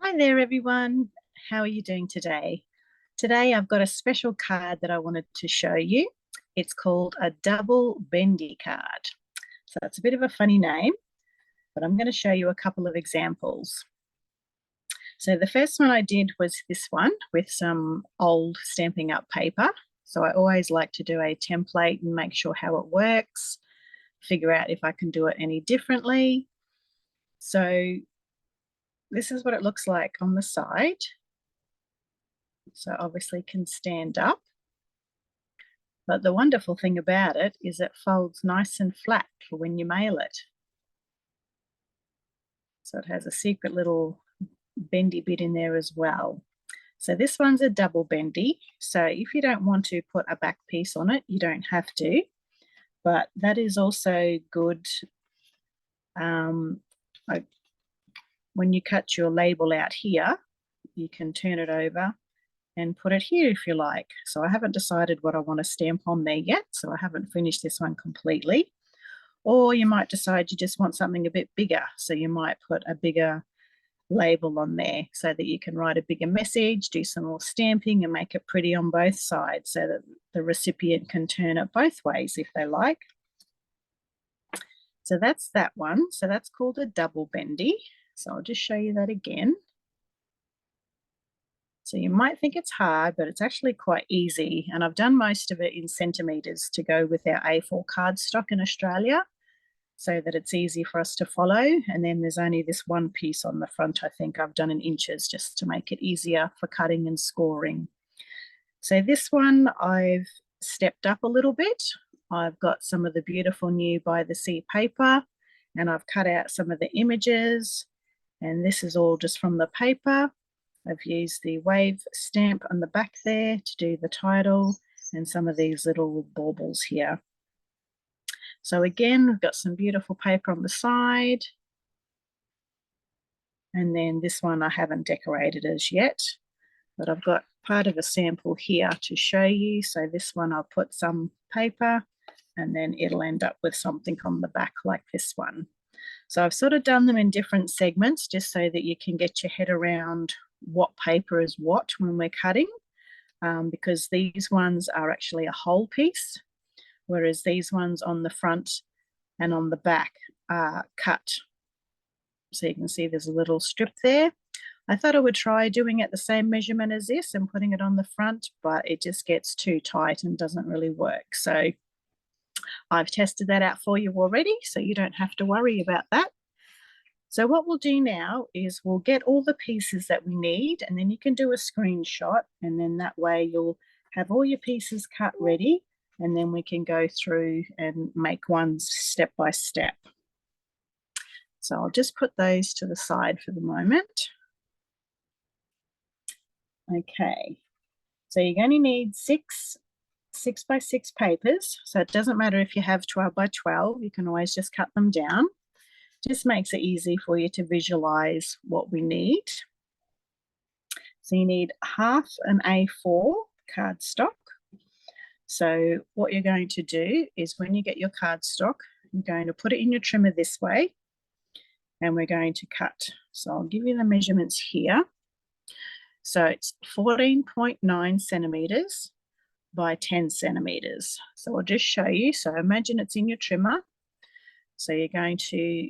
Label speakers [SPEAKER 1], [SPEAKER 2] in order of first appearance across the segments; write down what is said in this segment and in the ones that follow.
[SPEAKER 1] Hi there, everyone. How are you doing today? Today, I've got a special card that I wanted to show you. It's called a Double Bendy card. So it's a bit of a funny name, but I'm going to show you a couple of examples. So the first one I did was this one with some old Stampin' Up paper. So I always like to do a template and make sure how it works, figure out if I can do it any differently. So this is what it looks like on the side. So obviously can stand up. But the wonderful thing about it is it folds nice and flat for when you mail it. So it has a secret little bendy bit in there as well. So this one's a double bendy. So if you don't want to put a back piece on it, you don't have to. But that is also good when you cut your label out here, you can turn it over and put it here if you like. So I haven't decided what I want to stamp on there yet, so I haven't finished this one completely. Or you might decide you just want something a bit bigger, so you might put a bigger label on there so that you can write a bigger message, do some more stamping and make it pretty on both sides so that the recipient can turn it both ways if they like. So that's that one. So that's called a double bendy. So I'll just show you that again. So you might think it's hard, but it's actually quite easy. And I've done most of it in centimetres to go with our A4 cardstock in Australia so that it's easy for us to follow. And then there's only this one piece on the front, I think I've done in inches just to make it easier for cutting and scoring. So this one I've stepped up a little bit. I've got some of the beautiful new By the Sea paper and I've cut out some of the images. And this is all just from the paper. I've used the wave stamp on the back there to do the title and some of these little baubles here. So again, we've got some beautiful paper on the side. And then this one I haven't decorated as yet, but I've got part of a sample here to show you. So this one I'll put some paper and then it'll end up with something on the back like this one. So I've sort of done them in different segments just so that you can get your head around what paper is what when we're cutting, because these ones are actually a whole piece, whereas these ones on the front and on the back are cut. So you can see there's a little strip there. I thought I would try doing it the same measurement as this and putting it on the front, but it just gets too tight and doesn't really work. So I've tested that out for you already, so you don't have to worry about that. So what we'll do now is we'll get all the pieces that we need and then you can do a screenshot and then that way you'll have all your pieces cut ready and then we can go through and make ones step by step. So I'll just put those to the side for the moment. Okay, so you're going to need six 6x6 papers. So it doesn't matter if you have 12 by 12, you can always just cut them down. Just makes it easy for you to visualize what we need. So you need half an A4 cardstock. So what you're going to do is when you get your cardstock, you're going to put it in your trimmer this way and we're going to cut. So I'll give you the measurements here. So it's 14.9 centimeters by 10 centimeters. So I'll just show you. So imagine it's in your trimmer. So you're going to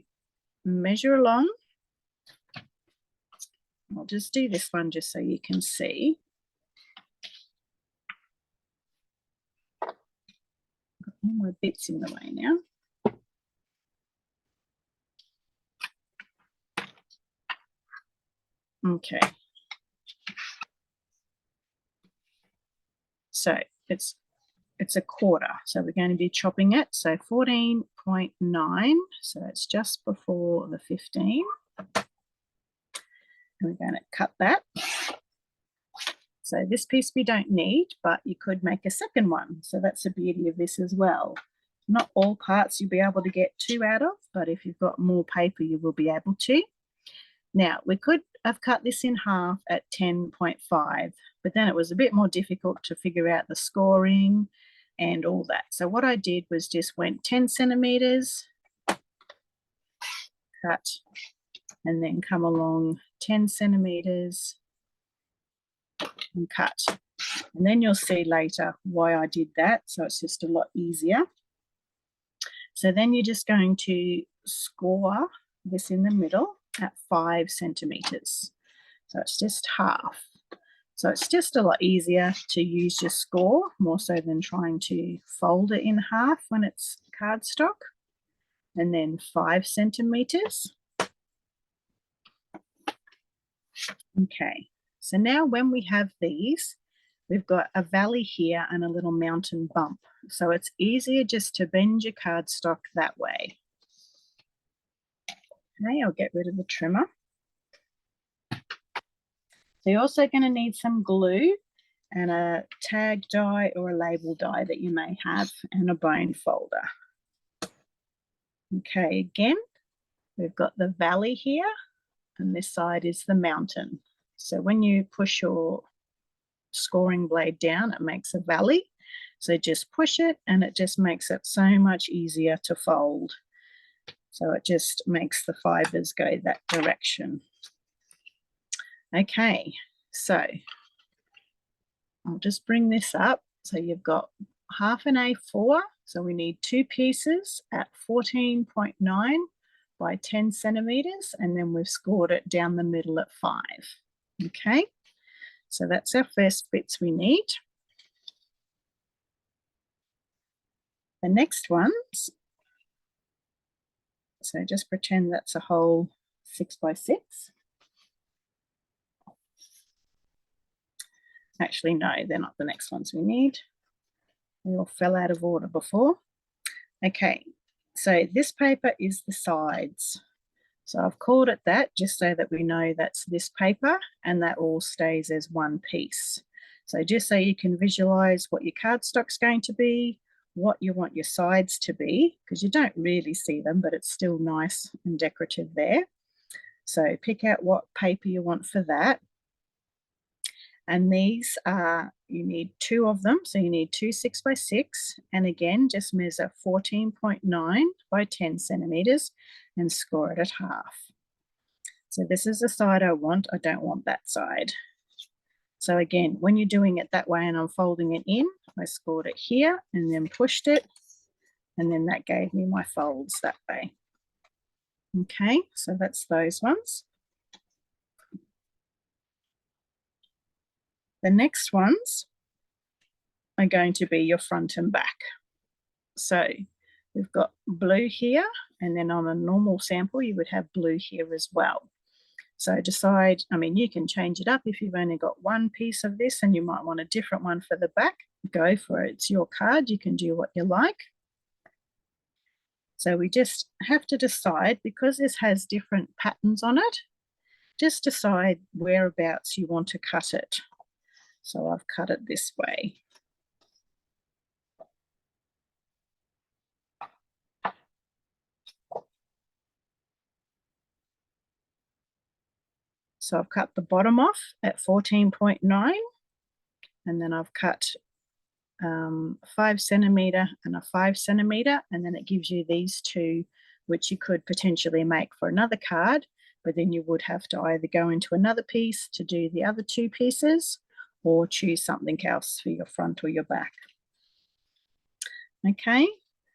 [SPEAKER 1] measure along. I'll just do this one just so you can see. Got all my bits in the way now. Okay. So it's a quarter. So we're going to be chopping it. So 14.9. So it's just before the 15. And we're going to cut that. So this piece we don't need, but you could make a second one. So that's the beauty of this as well. Not all parts you'll be able to get two out of, but if you've got more paper, you will be able to. Now, we could have cut this in half at 10.5, but then it was a bit more difficult to figure out the scoring and all that. So what I did was just went 10 centimeters, cut, and then come along 10 centimeters and cut. And then you'll see later why I did that. So it's just a lot easier. So then you're just going to score this in the middle at 5 centimeters. So it's just half. So it's just a lot easier to use your score more so than trying to fold it in half when it's cardstock. And then 5 centimeters. Okay, so now when we have these, we've got a valley here and a little mountain bump. So it's easier just to bend your cardstock that way. Okay, I'll get rid of the trimmer. So you're also going to need some glue and a tag die or a label die that you may have, and a bone folder. Okay, again, we've got the valley here, and this side is the mountain. So when you push your scoring blade down, it makes a valley. So just push it, and it just makes it so much easier to fold. So it just makes the fibers go that direction. Okay, so I'll just bring this up. So you've got half an A4, so we need 2 pieces at 14.9 by 10 centimeters, and then we've scored it down the middle at 5. Okay, so that's our first bits we need. The next ones, so just pretend that's a whole 6 by 6. Actually, no, they're not the next ones we need. They all fell out of order before. Okay, so this paper is the sides. So I've called it that just so that we know that's this paper, and that all stays as one piece. So just so you can visualize what your cardstock's going to be, what you want your sides to be, because you don't really see them, but it's still nice and decorative there. So pick out what paper you want for that. And these are, you need 2 of them. So you need 2 6 by 6. And again, just measure 14.9 by 10 centimeters and score it at half. So this is the side I want. I don't want that side. So again, when you're doing it that way and I'm folding it in, I scored it here and then pushed it. And then that gave me my folds that way. Okay, so that's those ones. The next ones are going to be your front and back. So we've got blue here, and then on a normal sample, you would have blue here as well. So decide, I mean, you can change it up if you've only got one piece of this and you might want a different one for the back. Go for it. It's your card. You can do what you like. So we just have to decide, because this has different patterns on it, just decide whereabouts you want to cut it. So I've cut it this way. So I've cut the bottom off at 14.9, and then I've cut 5 centimeter and a 5 centimeter, and then it gives you these 2, which you could potentially make for another card, but then you would have to either go into another piece to do the other 2 pieces, or choose something else for your front or your back. Okay,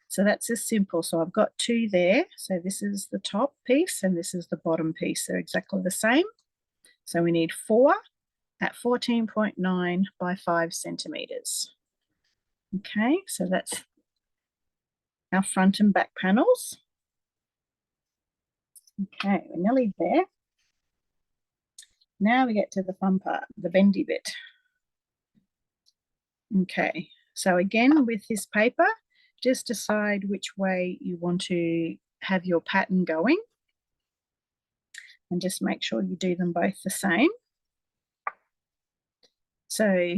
[SPEAKER 1] so that's as simple. So I've got 2 there. So this is the top piece and this is the bottom piece. They're exactly the same. So we need 4 at 14.9 by 5 centimeters. Okay, so that's our front and back panels. Okay, we're nearly there. Now we get to the fun part, the bendy bit. Okay, so again with this paper, just decide which way you want to have your pattern going, and just make sure you do them both the same. So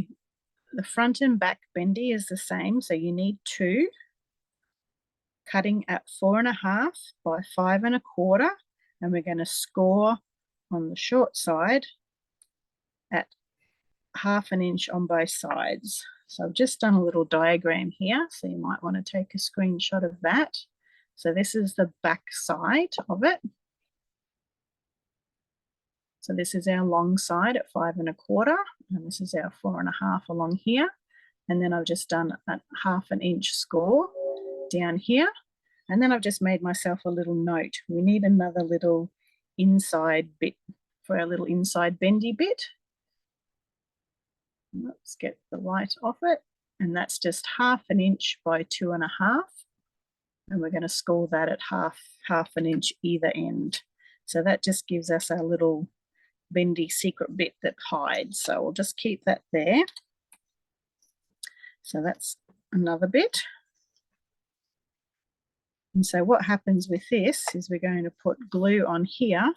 [SPEAKER 1] the front and back bendy is the same, so you need 2, cutting at 4.5 by 5.25, and we're going to score on the short side at 1/2 inch on both sides. So I've just done a little diagram here, so you might want to take a screenshot of that. So this is the back side of it. So this is our long side at 5 1/4, and this is our 4 1/2 along here. And then I've just done a 1/2 inch score down here. And then I've just made myself a little note. We need another little inside bit for our little inside bendy bit. Let's get the light off it. And that's just 1/2 inch by 2 1/2. And we're going to score that at half an inch either end. So that just gives us our little bendy secret bit that hides. So we'll just keep that there. So that's another bit. And so what happens with this is we're going to put glue on here.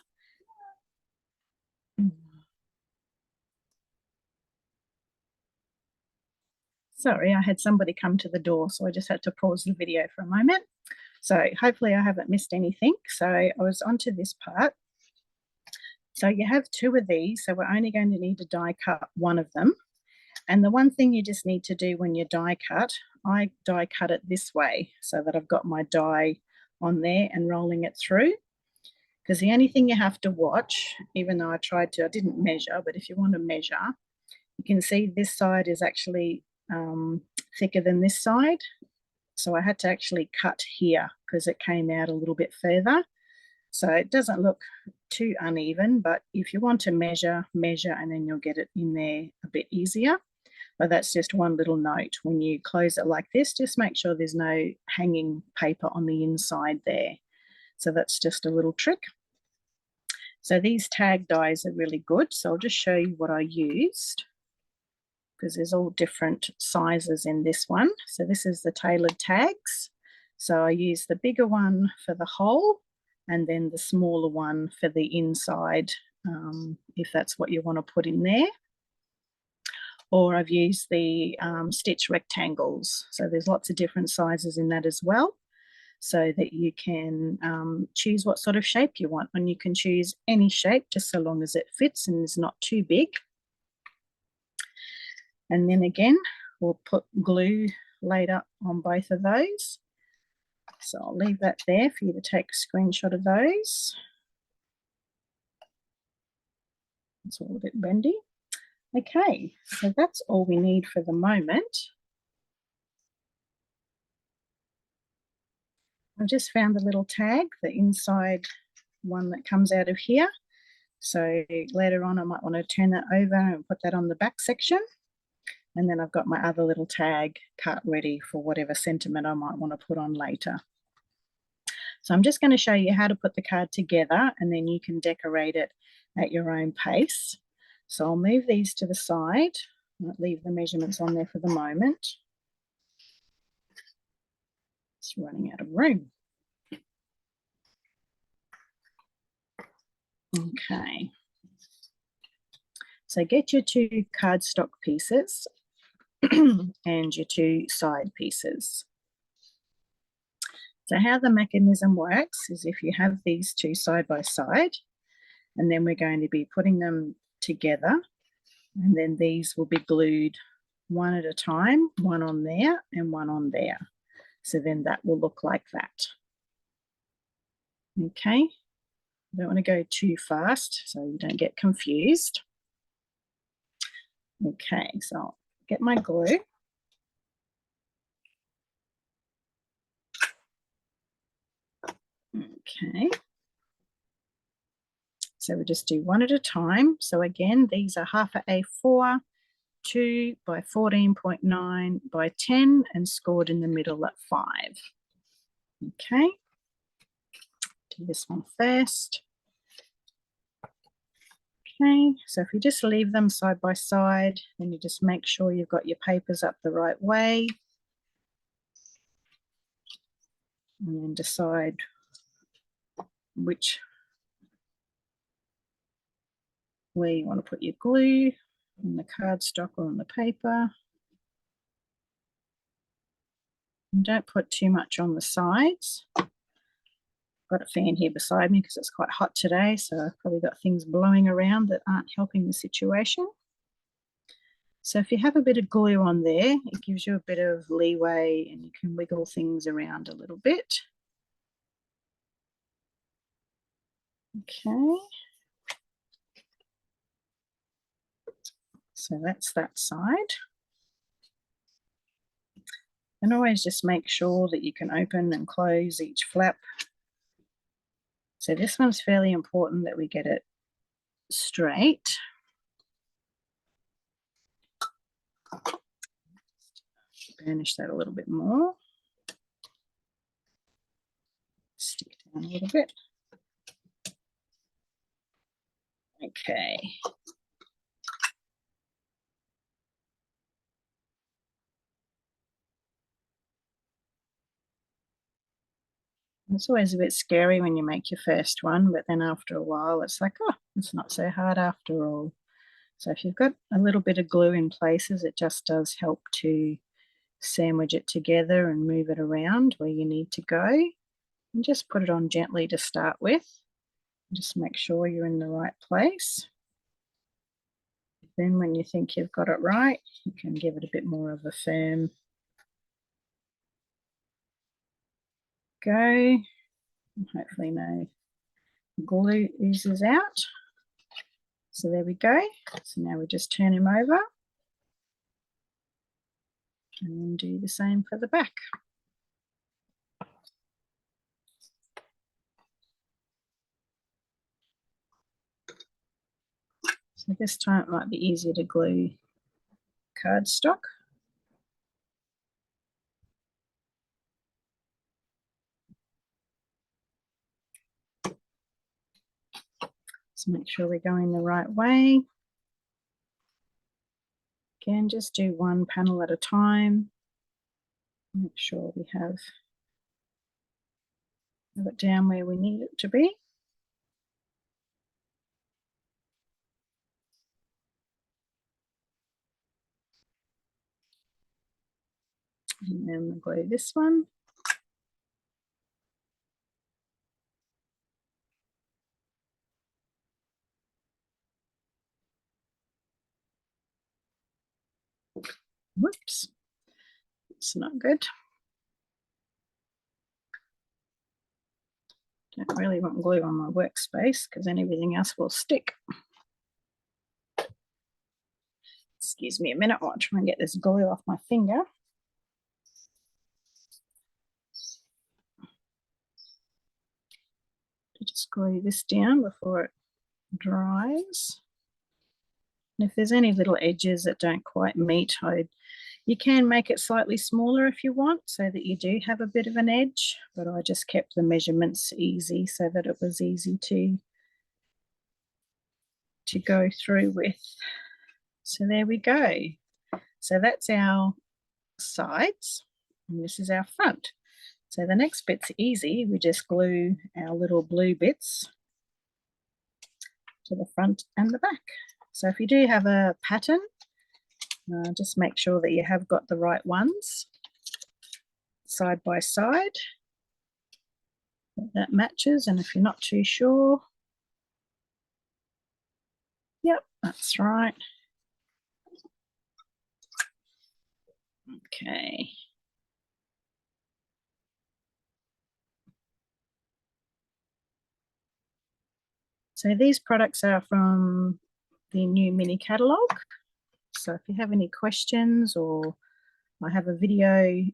[SPEAKER 1] Sorry, I had somebody come to the door, so I just had to pause the video for a moment. So hopefully I haven't missed anything. So I was onto this part. So you have 2 of these, so we're only going to need to die cut one of them. And the one thing you just need to do when you die cut, I die cut it this way so that I've got my die on there and rolling it through. Because the only thing you have to watch, even though I didn't measure, but if you want to measure, you can see this side is actually thicker than this side. So I had to actually cut here because it came out a little bit further. So it doesn't look too uneven, but if you want to measure, and then you'll get it in there a bit easier. But that's just one little note. When you close it like this, just make sure there's no hanging paper on the inside there. So that's just a little trick. So these tag dies are really good. So I'll just show you what I used, because there's all different sizes in this one. So this is the tailored tags. So I use the bigger one for the hole and then the smaller one for the inside, if that's what you want to put in there. Or I've used the stitch rectangles. So there's lots of different sizes in that as well, so that you can choose what sort of shape you want. And you can choose any shape just so long as it fits and is not too big. And then again, we'll put glue laid up on both of those. So I'll leave that there for you to take a screenshot of those. It's all a bit bendy. Okay, so that's all we need for the moment. I've just found the little tag, the inside one that comes out of here. So later on I might want to turn that over and put that on the back section. And then I've got my other little tag cut ready for whatever sentiment I might want to put on later. So I'm just going to show you how to put the card together, and then you can decorate it at your own pace. So I'll move these to the side. I'll leave the measurements on there for the moment. It's running out of room. Okay. So get your 2 cardstock pieces and your 2 side pieces. So how the mechanism works is if you have these 2 side by side, and then we're going to be putting them together, and then these will be glued one at a time, one on there and one on there. So then that will look like that. Okay, I don't want to go too fast so you don't get confused. Okay, so I'll get my glue. Okay. So we just do one at a time. So again, these are 1/2 A4, 2 by 14.9 by 10, and scored in the middle at 5. Okay. Do this one first. Okay, so if you just leave them side by side, then you just make sure you've got your papers up the right way. And then decide where you want to put your glue, on the cardstock or on the paper. And don't put too much on the sides. I've got a fan here beside me because it's quite hot today, so I've probably got things blowing around that aren't helping the situation. So if you have a bit of glue on there, it gives you a bit of leeway and you can wiggle things around a little bit. Okay. So that's that side. And always just make sure that you can open and close each flap. So this one's fairly important that we get it straight. Burnish that a little bit more. Stick down a little bit. Okay. It's always a bit scary when you make your first one, but then after a while it's like, oh, it's not so hard after all. So if you've got a little bit of glue in places, it just does help to sandwich it together and move it around where you need to go. And just put it on gently to start with. Just make sure you're in the right place. Then when you think you've got it right, you can give it a bit more of a firm go. Hopefully no glue oozes out. So there we go. So now we just turn him over and then do the same for the back. So this time it might be easier to glue cardstock. So make sure we're going the right way. Again, just do one panel at a time. Make sure we have it down where we need it to be. And then we'll glue this one. Whoops, it's not good. Don't really want glue on my workspace because then everything else will stick. Excuse me a minute while I try and get this glue off my finger. Just glue this down before it dries. And if there's any little edges that don't quite meet, you can make it slightly smaller if you want so that you do have a bit of an edge, but I just kept the measurements easy so that it was easy to go through with. So there we go. So that's our sides and this is our front. So the next bit's easy. We just glue our little blue bits to the front and the back. So if you do have a pattern, just make sure that you have got the right ones side by side. That matches, and if you're not too sure, yep, that's right. Okay. So these products are from the new mini catalogue. So if you have any questions, or I have a video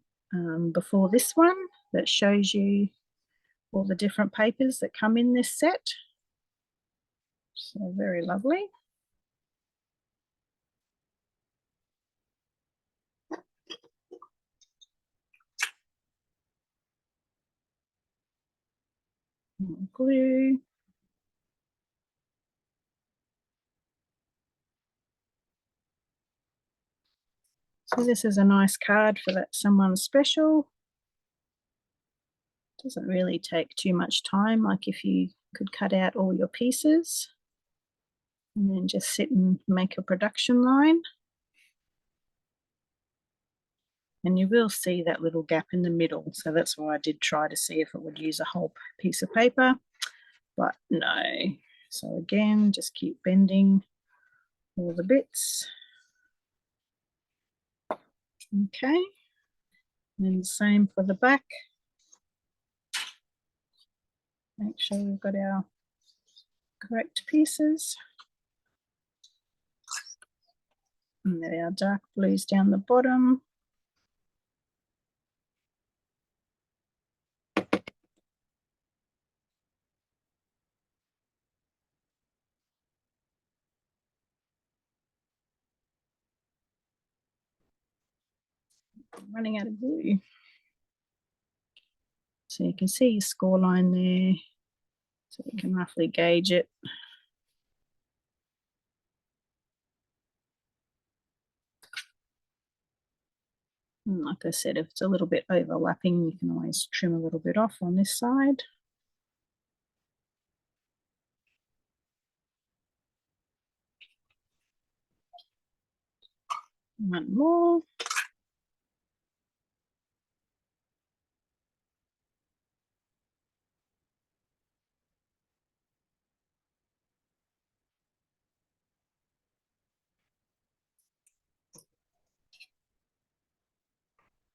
[SPEAKER 1] before this one that shows you all the different papers that come in this set. So very lovely. Glue. So this is a nice card for that someone special. Doesn't really take too much time, like if you could cut out all your pieces and then just sit and make a production line. And you will see that little gap in the middle. So that's why I did try to see if it would use a whole piece of paper, but no. So again, just keep bending all the bits. Okay, and the same for the back. Make sure we've got our correct pieces. And then our dark blues down the bottom. I'm running out of glue. So you can see your score line there. So you can roughly gauge it. And like I said, if it's a little bit overlapping, you can always trim a little bit off on this side. One more.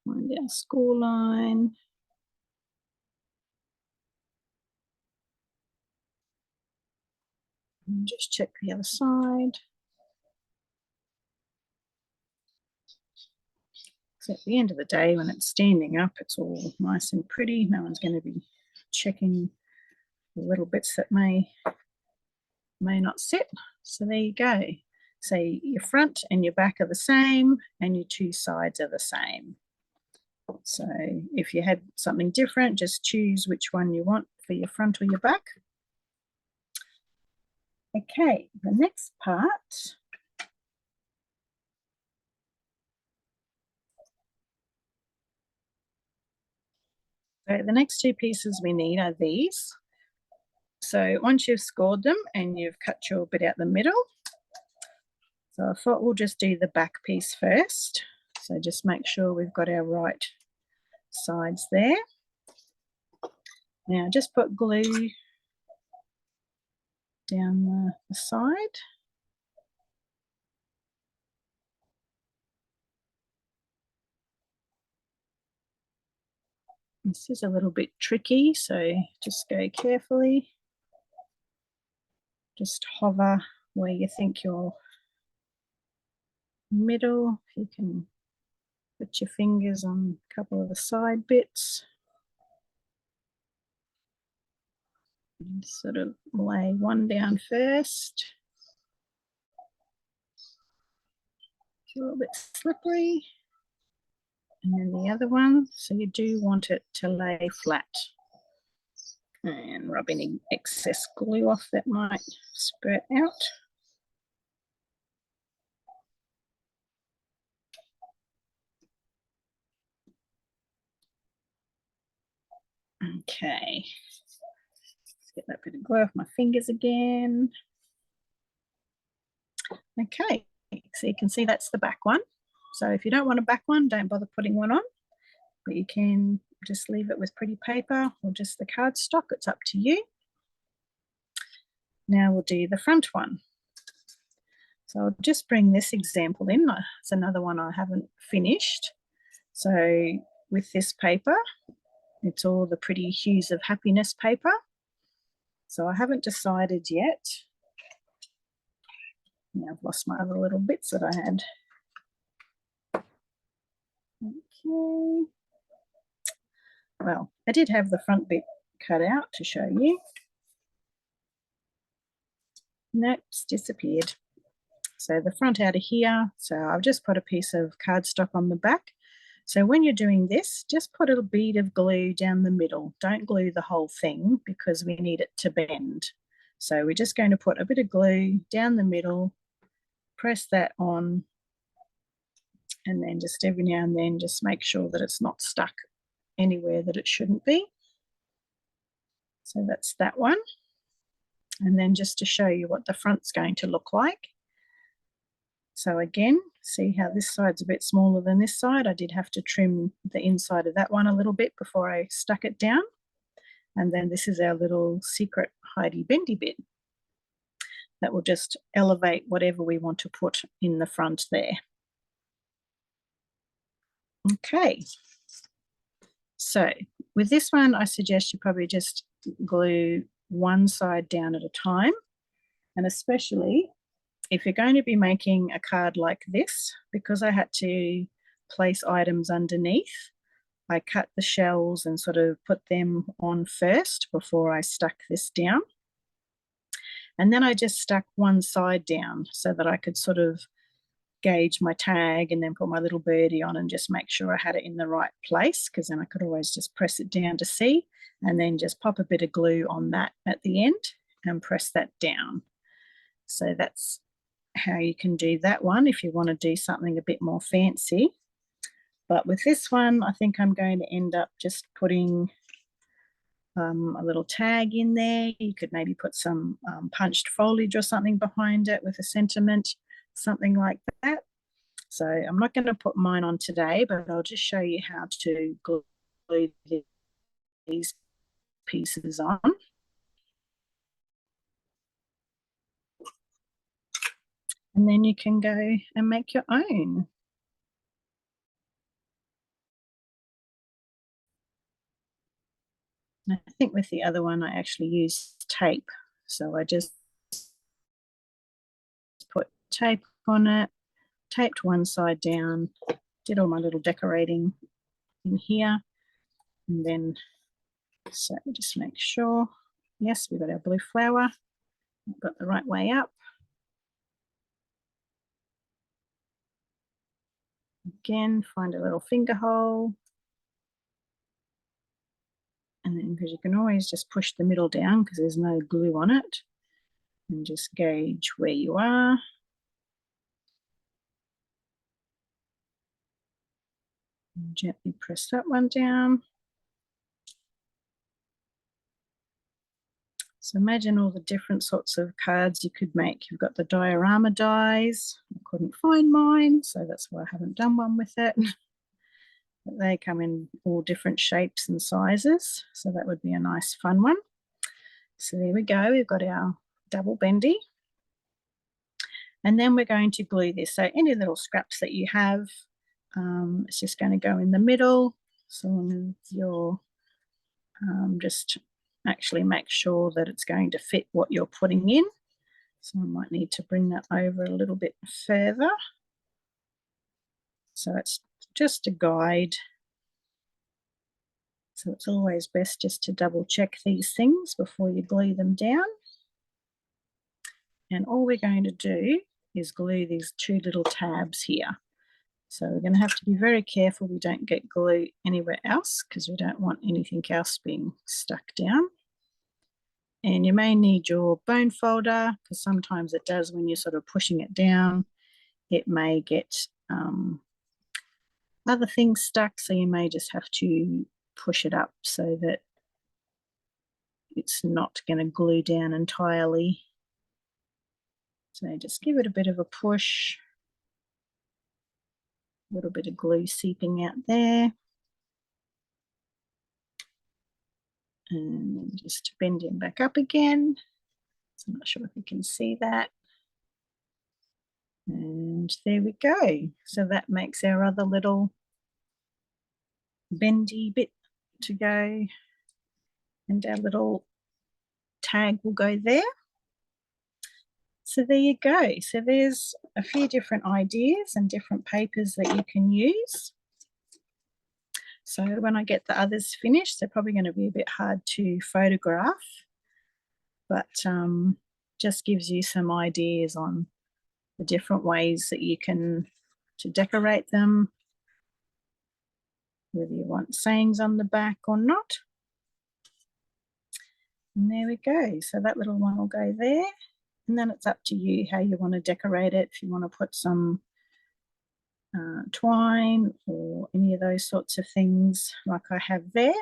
[SPEAKER 1] Find our score line. And just check the other side. So at the end of the day, when it's standing up, it's all nice and pretty. No one's going to be checking the little bits that may not sit. So there you go. So your front and your back are the same, and your two sides are the same. So if you had something different, just choose which one you want for your front or your back. Okay, the next part. So the next two pieces we need are these. So once you've scored them and you've cut your bit out the middle, so I thought we'll just do the back piece first. So just make sure we've got our right sides there. Now just put glue down the side. This is a little bit tricky, so just go carefully. Just hover where you think your middle. You can put your fingers on a couple of the side bits. And sort of lay one down first. It's a little bit slippery. And then the other one, so you do want it to lay flat. And rub any excess glue off that might spurt out. Okay, let's get that bit of glue off my fingers again. Okay, so you can see that's the back one. So if you don't want a back one, don't bother putting one on, but you can just leave it with pretty paper or just the cardstock. It's up to you. Now we'll do the front one. So I'll just bring this example in. It's another one I haven't finished. So with this paper, it's all the pretty hues of happiness paper. So I haven't decided yet. Now I've lost my other little bits that I had. Okay. Well, I did have the front bit cut out to show you. Nope, it's disappeared. So the front out of here, so I've just put a piece of cardstock on the back. So when you're doing this, just put a bead of glue down the middle. Don't glue the whole thing because we need it to bend. So we're just going to put a bit of glue down the middle, press that on, and then just every now and then just make sure that it's not stuck anywhere that it shouldn't be. So that's that one. And then just to show you what the front's going to look like. So again, see how this side's a bit smaller than this side. I did have to trim the inside of that one a little bit before I stuck it down. And then this is our little secret Heidi bendy bit that will just elevate whatever we want to put in the front there. Okay, so with this one, I suggest you probably just glue one side down at a time, and especially if you're going to be making a card like this, because I had to place items underneath, I cut the shells and sort of put them on first before I stuck this down. And then I just stuck one side down so that I could sort of gauge my tag and then put my little birdie on and just make sure I had it in the right place, because then I could always just press it down to see, and then just pop a bit of glue on that at the end and press that down. So that's how you can do that one if you want to do something a bit more fancy. But with this one, I think I'm going to end up just putting a little tag in there. You could maybe put some punched foliage or something behind it with a sentiment, something like that. So I'm not going to put mine on today, but I'll just show you how to glue these pieces on. And then you can go and make your own. I think with the other one, I actually used tape. So I just put tape on it, taped one side down, did all my little decorating in here, and then, so just make sure, yes, we've got our blue flower, we've got the right way up. Again, find a little finger hole, and then because you can always just push the middle down because there's no glue on it, and just gauge where you are. And gently press that one down. So imagine all the different sorts of cards you could make. You've got the diorama dies. I couldn't find mine, so that's why I haven't done one with it. But they come in all different shapes and sizes, so that would be a nice fun one. So there we go, we've got our double bendy. And then we're going to glue this. So any little scraps that you have, it's just going to go in the middle. So you're just actually make sure that it's going to fit what you're putting in. So I might need to bring that over a little bit further. So it's just a guide. So it's always best just to double check these things before you glue them down. And all we're going to do is glue these two little tabs here. So we're going to have to be very careful we don't get glue anywhere else, because we don't want anything else being stuck down. And you may need your bone folder, because sometimes it does when you're sort of pushing it down. It may get other things stuck, so you may just have to push it up so that it's not going to glue down entirely. So just give it a bit of a push. A little bit of glue seeping out there. And just bend him back up again. So I'm not sure if you can see that. And there we go. So that makes our other little bendy bit to go. And our little tag will go there. So there you go. So there's a few different ideas and different papers that you can use. So when I get the others finished, they're probably going to be a bit hard to photograph, but just gives you some ideas on the different ways that you can to decorate them, whether you want sayings on the back or not. And there we go. So that little one will go there. And then it's up to you how you want to decorate it. If you want to put some twine or any of those sorts of things like I have there.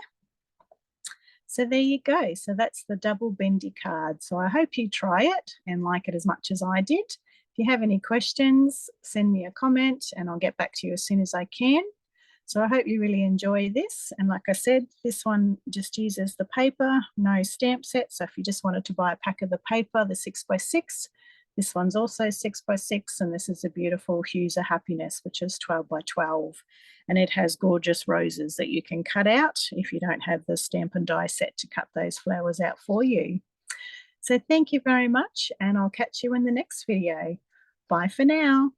[SPEAKER 1] So there you go. So that's the double bendy card. So I hope you try it and like it as much as I did. If you have any questions, send me a comment and I'll get back to you as soon as I can. So I hope you really enjoy this. And like I said, this one just uses the paper, no stamp set. So if you just wanted to buy a pack of the paper, the 6x6, This one's also 6 by 6, and this is a beautiful Hues of Happiness, which is 12 by 12. And it has gorgeous roses that you can cut out if you don't have the Stampin' Die set to cut those flowers out for you. So thank you very much, and I'll catch you in the next video. Bye for now.